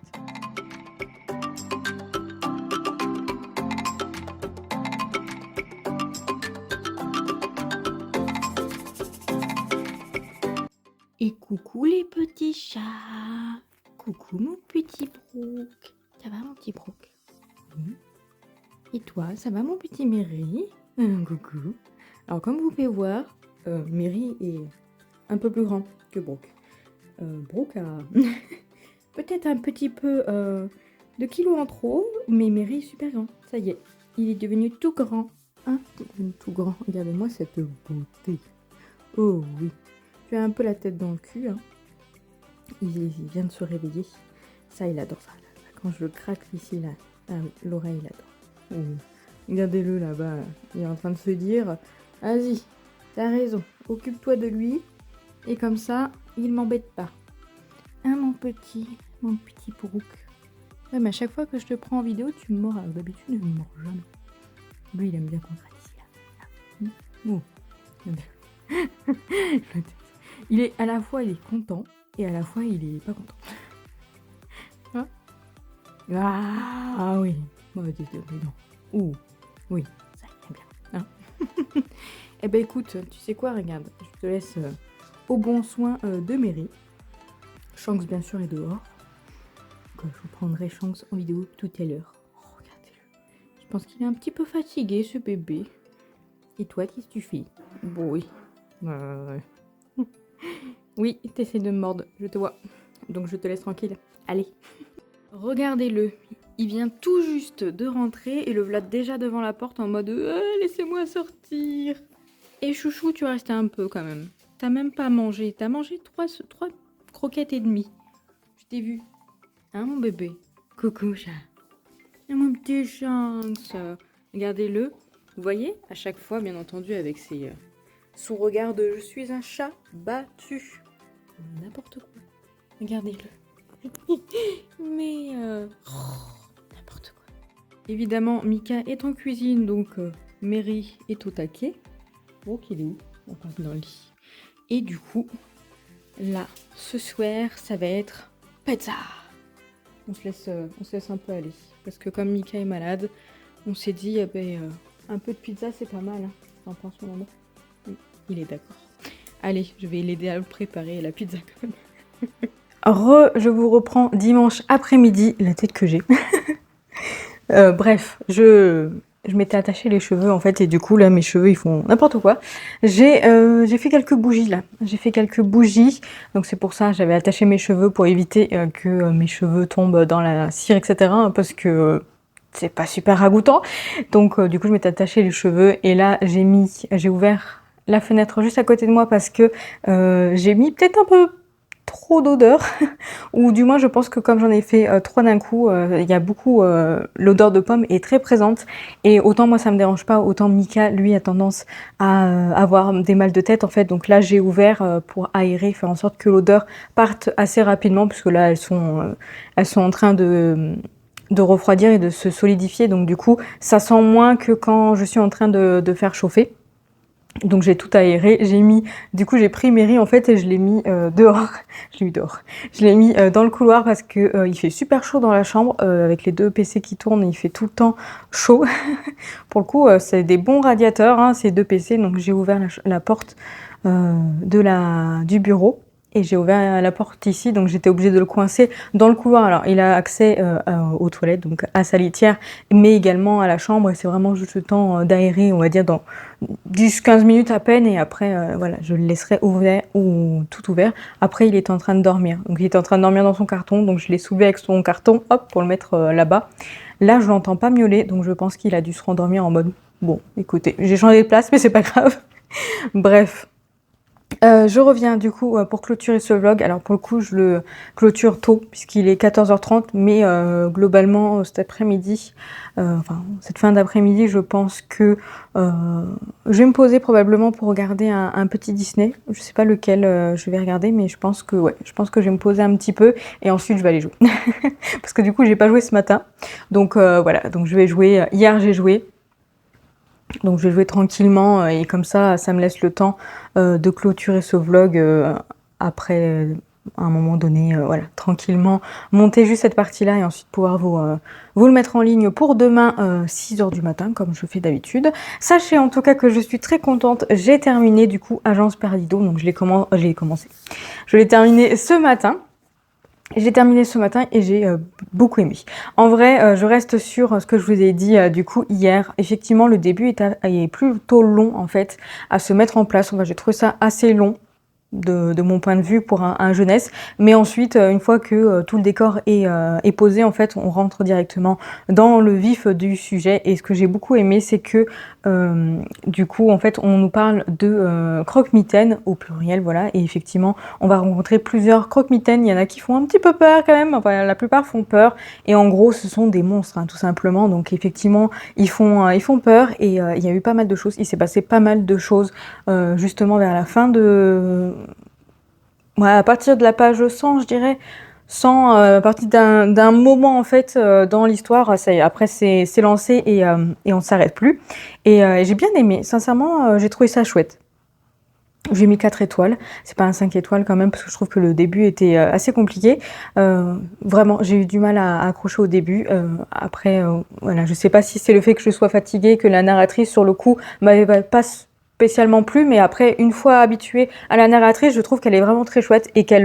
Et coucou les petits chats. Coucou mon petit Brooke. Ça va mon petit Brooke? Oui. Et toi, ça va mon petit Mary? Coucou. Alors comme vous pouvez voir, Mary est un peu plus grand que Brooke. Brooke a peut-être un petit peu de kilos en trop, mais Mary est super grand. Ça y est, il est devenu tout grand. Hein? Il est devenu tout grand. Regardez-moi cette beauté. Oh oui. Tu as un peu la tête dans le cul. Hein. Il vient de se réveiller. Ça, il adore ça. Quand je le craque ici, là, l'oreille, il adore. Regardez-le là-bas. Il est en train de se dire, vas-y, t'as raison, occupe-toi de lui. Et comme ça, il m'embête pas. Hein, mon petit Brooke. Ouais, mais à chaque fois que je te prends en vidéo, tu me mords. D'habitude, je ne mords jamais. Lui, il aime bien qu'on gratte ici, là. Oh. Il est à la fois il est content et à la fois il est pas content. Hein? Ah oui. Oh, non. Ouh. Oui, ça il aime bien. Hein. Eh ben écoute, tu sais quoi, regarde, je te laisse au bon soin de Mary. Shanks bien sûr est dehors. Donc, je vous prendrai Shanks en vidéo tout à l'heure. Oh, regardez-le. Je pense qu'il est un petit peu fatigué ce bébé. Et toi, qu'est-ce que tu fais? Bon oui. Oui, t'essaies de me mordre, je te vois. Donc je te laisse tranquille. Allez. Regardez-le. Il vient tout juste de rentrer et le voilà déjà devant la porte en mode laissez-moi sortir. Et chouchou, tu vas rester un peu quand même. T'as même pas mangé. T'as mangé 3 croquettes et demie. Je t'ai vu. Hein mon bébé? Coucou chat. Et mon petit Shanks. Regardez-le. Vous voyez? À chaque fois, bien entendu, avec son regard de je suis un chat battu. N'importe quoi. Regardez-le. Mais n'importe quoi. Évidemment, Mika est en cuisine, donc Mary est au taquet. Brooke, il est où? On passe dans le lit. Et du coup, là, ce soir, ça va être pizza. On se laisse un peu aller. Parce que comme Mika est malade, on s'est dit, un peu de pizza, c'est pas mal. Hein. T'en penses, mon amour? Oui, il est d'accord. Allez, je vais l'aider à le préparer, la pizza quand même. Je vous reprends dimanche après-midi, la tête que j'ai. Bref, je m'étais attaché les cheveux en fait et du coup là mes cheveux ils font n'importe quoi. J'ai fait quelques bougies là. J'ai fait quelques bougies, donc c'est pour ça j'avais attaché mes cheveux pour éviter que mes cheveux tombent dans la cire, etc. Parce que c'est pas super ragoûtant. Donc du coup je m'étais attaché les cheveux et là j'ai ouvert la fenêtre juste à côté de moi parce que j'ai mis peut-être un peu trop d'odeur, ou du moins je pense que comme j'en ai fait 3 d'un coup, il y a beaucoup, l'odeur de pomme est très présente et autant moi ça me dérange pas, autant Mika lui a tendance à avoir des mal de tête en fait, donc là j'ai ouvert pour aérer, faire en sorte que l'odeur parte assez rapidement puisque là elles sont en train de refroidir et de se solidifier, donc du coup ça sent moins que quand je suis en train de faire chauffer. Donc j'ai tout aéré, du coup j'ai pris Mary en fait et je l'ai mis dehors, je l'ai mis dehors, je l'ai mis dans le couloir parce que il fait super chaud dans la chambre, avec les 2 PC qui tournent, il fait tout le temps chaud. Pour le coup c'est des bons radiateurs, hein, ces 2 PC, donc j'ai ouvert la porte du bureau. Et j'ai ouvert la porte ici, donc j'étais obligée de le coincer dans le couloir. Alors, il a accès aux toilettes, donc à sa litière, mais également à la chambre. Et c'est vraiment juste le temps d'aérer, on va dire, dans 10-15 minutes à peine. Et après, voilà, je le laisserai ouvert ou tout ouvert. Après, il est en train de dormir. Donc, il est en train de dormir dans son carton. Donc, je l'ai soulevé avec son carton, hop, pour le mettre là-bas. Là, je l'entends pas miauler. Donc, je pense qu'il a dû se rendormir en mode, bon, écoutez, j'ai changé de place, mais c'est pas grave. Bref. Je reviens du coup pour clôturer ce vlog. Alors pour le coup je le clôture tôt puisqu'il est 14h30, mais globalement cet après-midi, enfin cette fin d'après-midi, je pense que je vais me poser probablement pour regarder un petit Disney. Je sais pas lequel je vais regarder, mais je pense que ouais, je pense que je vais me poser un petit peu et ensuite je vais aller jouer. Parce que du coup j'ai pas joué ce matin, donc voilà, donc je vais jouer. Hier j'ai joué. Donc je vais jouer tranquillement et comme ça me laisse le temps de clôturer ce vlog après à un moment donné, voilà, tranquillement monter juste cette partie-là et ensuite pouvoir vous le mettre en ligne pour demain 6h du matin comme je fais d'habitude. Sachez en tout cas que je suis très contente, j'ai terminé du coup Agence Perdido, donc je l'ai terminé ce matin. J'ai terminé ce matin et j'ai beaucoup aimé. En vrai, je reste sur ce que je vous ai dit du coup hier. Effectivement, le début est plutôt long en fait à se mettre en place. Enfin, j'ai trouvé ça assez long de mon point de vue pour un jeunesse. Mais ensuite, une fois que tout le décor est posé, en fait, on rentre directement dans le vif du sujet. Et ce que j'ai beaucoup aimé, c'est que du coup, en fait, on nous parle de croque-mitaines au pluriel, voilà. Et effectivement, on va rencontrer plusieurs croque-mitaines. Il y en a qui font un petit peu peur quand même. Enfin, la plupart font peur. Et en gros, ce sont des monstres, hein, tout simplement. Donc, effectivement, ils font peur. Et il y a eu pas mal de choses. Il s'est passé pas mal de choses justement vers la fin ouais, à partir de la page 100, je dirais. 100, à partir d'un moment en fait dans l'histoire, ça y est, après c'est lancé et on s'arrête plus. Et j'ai bien aimé, sincèrement, j'ai trouvé ça chouette. J'ai mis 4 étoiles, c'est pas un 5 étoiles quand même parce que je trouve que le début était assez compliqué. Vraiment, j'ai eu du mal à accrocher au début. Après, voilà, je sais pas si c'est le fait que je sois fatiguée, que la narratrice sur le coup m'avait pas spécialement plu, mais après, une fois habituée à la narratrice, je trouve qu'elle est vraiment très chouette et qu'elle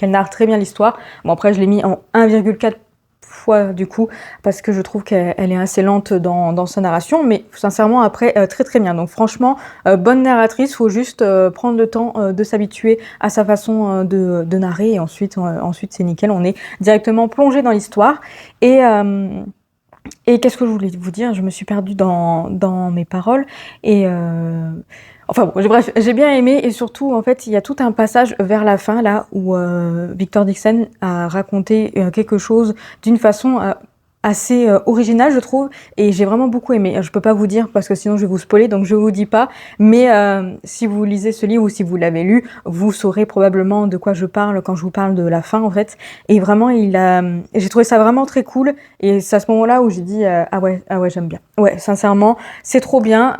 narre très bien l'histoire. Bon, après, je l'ai mis en 1,4 fois du coup parce que je trouve qu'elle est assez lente dans sa narration, mais sincèrement après très très bien. Donc franchement bonne narratrice, faut juste prendre le temps de s'habituer à sa façon de narrer et ensuite c'est nickel, on est directement plongé dans l'histoire. Et qu'est-ce que je voulais vous dire? Je me suis perdue dans mes paroles et enfin bon, bref, j'ai bien aimé et surtout en fait il y a tout un passage vers la fin là où Victor Dixon a raconté quelque chose d'une façon assez originale je trouve et j'ai vraiment beaucoup aimé. Je peux pas vous dire parce que sinon je vais vous spoiler donc je vous dis pas, mais si vous lisez ce livre ou si vous l'avez lu, vous saurez probablement de quoi je parle quand je vous parle de la fin en fait. Et vraiment j'ai trouvé ça vraiment très cool et c'est à ce moment-là où j'ai dit ah ouais j'aime bien. Ouais, sincèrement, c'est trop bien.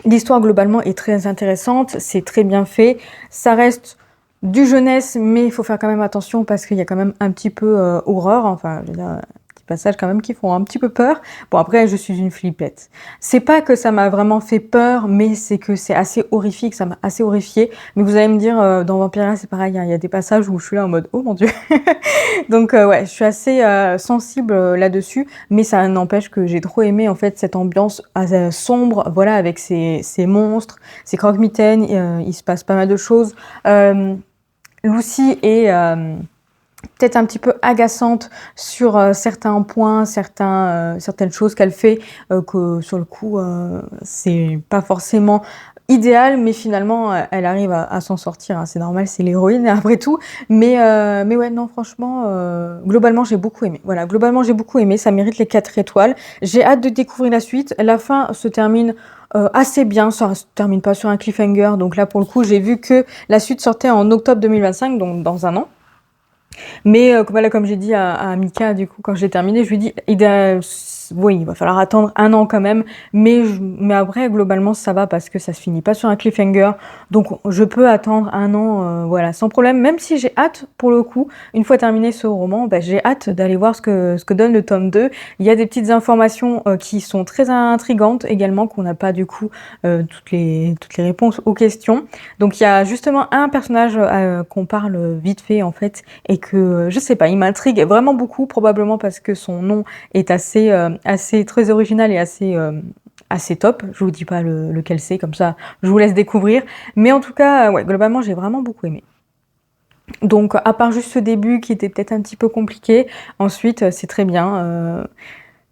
L'histoire globalement est très intéressante, c'est très bien fait, ça reste du jeunesse mais il faut faire quand même attention parce qu'il y a quand même un petit peu horreur, enfin je veux dire, un petit passages quand même qui font un petit peu peur. Bon, après, je suis une flippette. C'est pas que ça m'a vraiment fait peur, mais c'est que c'est assez horrifique, ça m'a assez horrifiée. Mais vous allez me dire, dans Vampiria, c'est pareil, hein, il y a des passages où je suis là en mode, oh mon Dieu. Donc ouais, je suis assez sensible là-dessus, mais ça n'empêche que j'ai trop aimé en fait cette ambiance sombre, voilà, avec ces monstres, ces croque-mitaines, il se passe pas mal de choses. Lucy est peut-être un petit peu agaçante sur certains points, certaines choses qu'elle fait, que sur le coup, c'est pas forcément idéal, mais finalement, elle arrive à s'en sortir, hein. C'est normal, c'est l'héroïne après tout. Mais ouais, non, franchement, globalement, j'ai beaucoup aimé. Voilà, globalement, j'ai beaucoup aimé. Ça mérite les 4 étoiles. J'ai hâte de découvrir la suite. La fin se termine assez bien. Ça se termine pas sur un cliffhanger. Donc là, pour le coup, j'ai vu que la suite sortait en octobre 2025, donc dans un an. Mais voilà, comme j'ai dit à Mika, du coup, quand j'ai terminé, je lui dis, oui, il va falloir attendre un an quand même, mais après, globalement, ça va parce que ça se finit pas sur un cliffhanger, donc je peux attendre un an, voilà, sans problème, même si j'ai hâte, pour le coup, une fois terminé ce roman, bah, j'ai hâte d'aller voir ce que donne le tome 2. Il y a des petites informations qui sont très intrigantes également, qu'on n'a pas du coup toutes les réponses aux questions. Donc il y a justement un personnage qu'on parle vite fait en fait, et que je sais pas, il m'intrigue vraiment beaucoup, probablement parce que son nom est assez très original et assez top. Je vous dis pas lequel c'est, comme ça je vous laisse découvrir. Mais en tout cas, ouais, globalement j'ai vraiment beaucoup aimé. Donc à part juste ce début qui était peut-être un petit peu compliqué, ensuite c'est très bien.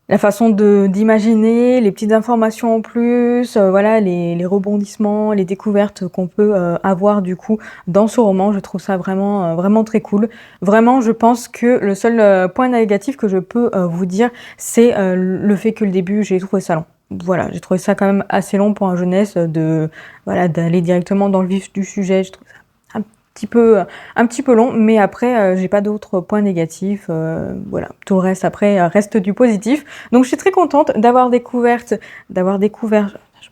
La façon d'imaginer, les petites informations en plus, voilà, les rebondissements, les découvertes qu'on peut avoir du coup dans ce roman, je trouve ça vraiment, vraiment très cool. Vraiment, je pense que le seul point négatif que je peux vous dire, c'est le fait que le début, j'ai trouvé ça long. Voilà, j'ai trouvé ça quand même assez long pour un jeunesse voilà, d'aller directement dans le vif du sujet. Je trouve ça un petit peu long, mais après j'ai pas d'autres points négatifs, voilà, tout le reste après reste du positif. Donc je suis très contente d'avoir découvert, je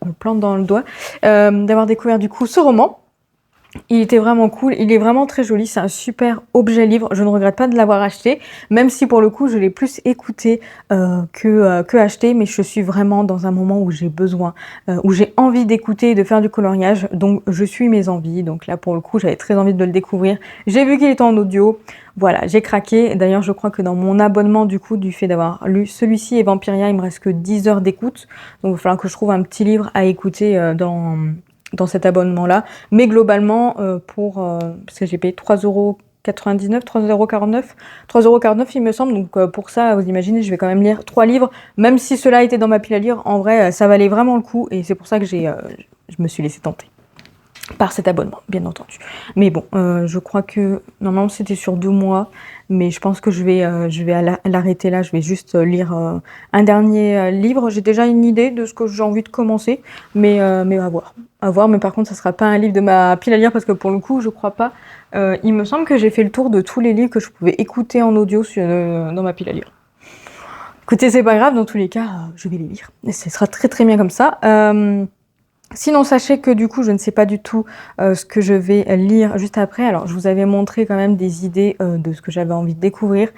me plante dans le doigt, d'avoir découvert du coup ce roman. Il était vraiment cool, il est vraiment très joli, c'est un super objet livre, je ne regrette pas de l'avoir acheté, même si pour le coup je l'ai plus écouté que acheté, mais je suis vraiment dans un moment où j'ai besoin, où j'ai envie d'écouter et de faire du coloriage, donc je suis mes envies, donc là pour le coup j'avais très envie de le découvrir, j'ai vu qu'il était en audio, voilà, j'ai craqué. D'ailleurs je crois que dans mon abonnement du coup, du fait d'avoir lu celui-ci et Vampiria, il me reste que 10 heures d'écoute, donc il va falloir que je trouve un petit livre à écouter dans cet abonnement-là. Mais globalement, parce que j'ai payé 3,99 €, 3,49 €, 3,49 € il me semble. Donc pour ça, vous imaginez, je vais quand même lire 3 livres. Même si cela était dans ma pile à lire, en vrai, ça valait vraiment le coup. Et c'est pour ça que je me suis laissée tenter par cet abonnement, bien entendu. Mais bon, je crois que normalement c'était sur 2 mois, mais je pense que je vais l'arrêter là. Je vais juste lire un dernier livre. J'ai déjà une idée de ce que j'ai envie de commencer, mais à voir. À voir, mais par contre, ça sera pas un livre de ma pile à lire parce que pour le coup, je crois pas. Il me semble que j'ai fait le tour de tous les livres que je pouvais écouter en audio dans ma pile à lire. Écoutez, c'est pas grave, dans tous les cas, je vais les lire. Et ce sera très très bien comme ça. Sinon, sachez que du coup, je ne sais pas du tout ce que je vais lire juste après. Alors, je vous avais montré quand même des idées de ce que j'avais envie de découvrir.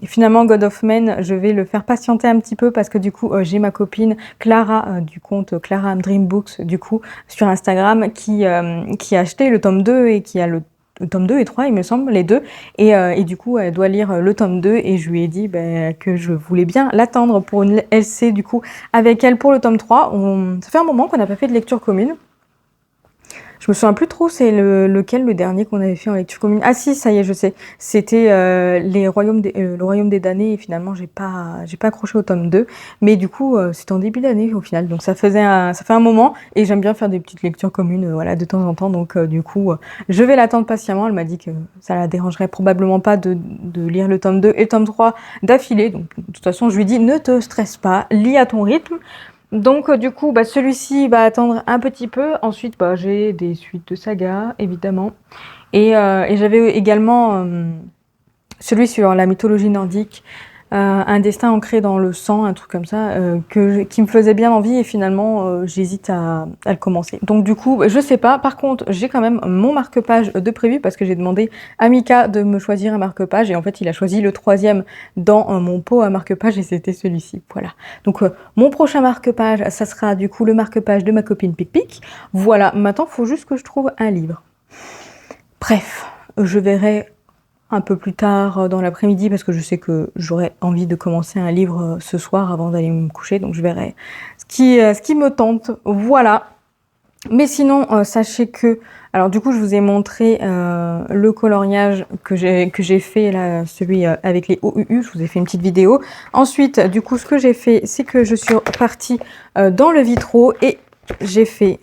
Finalement, God of Men, je vais le faire patienter un petit peu parce que du coup, j'ai ma copine Clara du compte Clara Dream Books du coup sur Instagram qui a acheté le tome 2 et qui a le tome 2 et 3, il me semble, les deux. Et du coup, elle doit lire le tome 2 et je lui ai dit que je voulais bien l'attendre pour une LC du coup avec elle pour le tome 3. Ça fait un moment qu'on n'a pas fait de lecture commune. Je me souviens plus trop, c'est le dernier qu'on avait fait en lecture commune. Ah si, ça y est, je sais. C'était le Royaume des damnés et finalement j'ai pas accroché au tome 2. Mais du coup, c'était en début d'année au final. Donc ça fait un moment et j'aime bien faire des petites lectures communes voilà, de temps en temps. Donc du coup, je vais l'attendre patiemment. Elle m'a dit que ça la dérangerait probablement pas de lire le tome 2 et le tome 3 d'affilée. Donc de toute façon, je lui dis ne te stresse pas, lis à ton rythme. Donc du coup, celui-ci va attendre un petit peu. Ensuite, j'ai des suites de sagas, évidemment. Et j'avais également celui sur la mythologie nordique. un destin ancré dans le sang, un truc comme ça, qui me faisait bien envie et finalement j'hésite à le commencer. Donc du coup, je sais pas. Par contre, j'ai quand même mon marque-page de prévu parce que j'ai demandé à Mika de me choisir un marque-page et en fait il a choisi le 3e dans mon pot à marque-page et c'était celui-ci. Voilà. Donc mon prochain marque-page, ça sera du coup le marque-page de ma copine Pic Pic. Voilà. Maintenant, il faut juste que je trouve un livre. Bref, je verrai un peu plus tard dans l'après-midi parce que je sais que j'aurais envie de commencer un livre ce soir avant d'aller me coucher, donc je verrai ce qui me tente. Voilà. Mais sinon, sachez que, alors du coup, je vous ai montré le coloriage que j'ai fait là, celui avec les OUU. Je vous ai fait une petite vidéo. Ensuite, du coup, ce que j'ai fait, c'est que je suis partie dans le vitraux et j'ai fait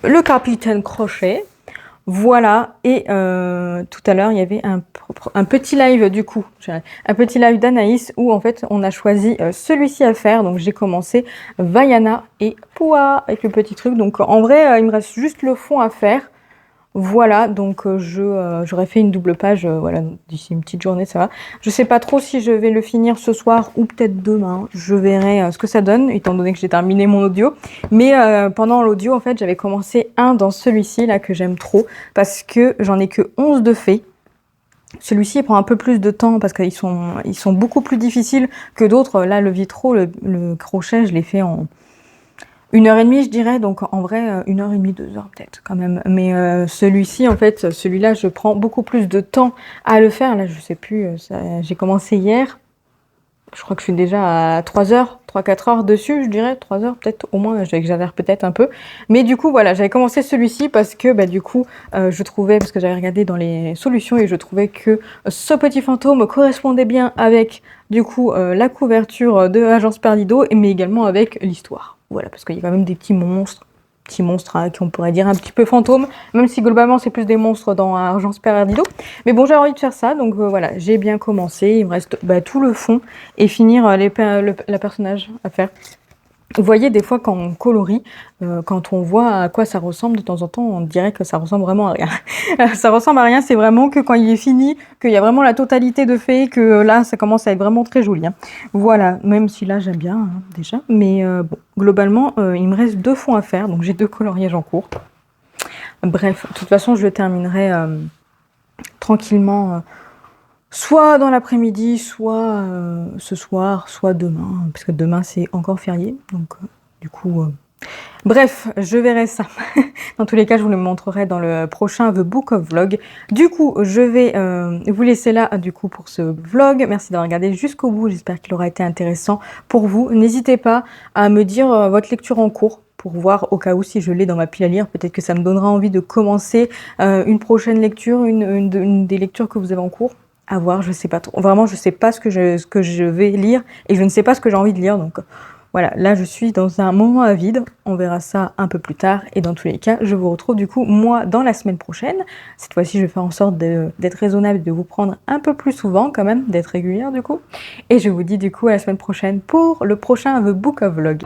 le Capitaine Crochet. Voilà, et tout à l'heure, il y avait un petit live du coup, un petit live d'Anaïs où en fait on a choisi celui-ci à faire. Donc j'ai commencé Vaiana et Poua avec le petit truc. Donc en vrai, il me reste juste le fond à faire. Voilà, donc j'aurais fait une double page, voilà, d'ici une petite journée, ça va. Je sais pas trop si je vais le finir ce soir ou peut-être demain. Je verrai ce que ça donne, étant donné que j'ai terminé mon audio. Mais pendant l'audio, en fait, j'avais commencé un dans celui-ci, là, que j'aime trop, parce que j'en ai que 11 de fait. Celui-ci, il prend un peu plus de temps, parce qu'ils sont beaucoup plus difficiles que d'autres. Là, le vitraux, le crochet, je l'ai fait en 1h30 je dirais, donc en vrai 1h30, 2h peut-être quand même. Mais celui-ci en fait, celui-là je prends beaucoup plus de temps à le faire. Là je sais plus, j'ai commencé hier. Je crois que je suis déjà à 3h, 3-4 heures dessus, je dirais, 3 heures peut-être au moins, j'exagère peut-être un peu. Mais du coup voilà, j'avais commencé celui-ci parce que bah, du coup je trouvais, parce que j'avais regardé dans les solutions et je trouvais que ce petit fantôme correspondait bien avec du coup la couverture de Agence Perdido, mais également avec l'histoire. Voilà, parce qu'il y a quand même des petits monstres hein, qui on pourrait dire un petit peu fantômes, même si globalement c'est plus des monstres dans Agence Perdido. Mais bon, j'ai envie de faire ça, donc voilà, j'ai bien commencé. Il me reste tout le fond et finir la personnage à faire. Vous voyez, des fois, quand on colorie, quand on voit à quoi ça ressemble, de temps en temps, on dirait que ça ressemble vraiment à rien. Ça ressemble à rien, c'est vraiment que quand il est fini, qu'il y a vraiment la totalité de fait, que là, ça commence à être vraiment très joli. Hein. Voilà, même si là, j'aime bien, hein, déjà. Mais bon, globalement, il me reste 2 fonds à faire, donc j'ai 2 coloriages en cours. Bref, de toute façon, je le terminerai tranquillement... soit dans l'après-midi, soit ce soir, soit demain, parce que demain c'est encore férié, donc du coup... Bref, je verrai ça. Dans tous les cas, je vous le montrerai dans le prochain The Book of Vlog. Du coup, je vais vous laisser là du coup pour ce vlog. Merci d'avoir regardé jusqu'au bout, j'espère qu'il aura été intéressant pour vous. N'hésitez pas à me dire votre lecture en cours, pour voir au cas où si je l'ai dans ma pile à lire, peut-être que ça me donnera envie de commencer une prochaine lecture, une des lectures que vous avez en cours. À voir, je sais pas trop. Vraiment, je sais pas ce que je vais lire et je ne sais pas ce que j'ai envie de lire. Donc voilà, là je suis dans un moment à vide. On verra ça un peu plus tard. Et dans tous les cas, je vous retrouve du coup moi dans la semaine prochaine. Cette fois-ci, je vais faire en sorte d'être raisonnable, de vous prendre un peu plus souvent quand même, d'être régulière du coup. Et je vous dis du coup à la semaine prochaine pour le prochain The Book of Vlog.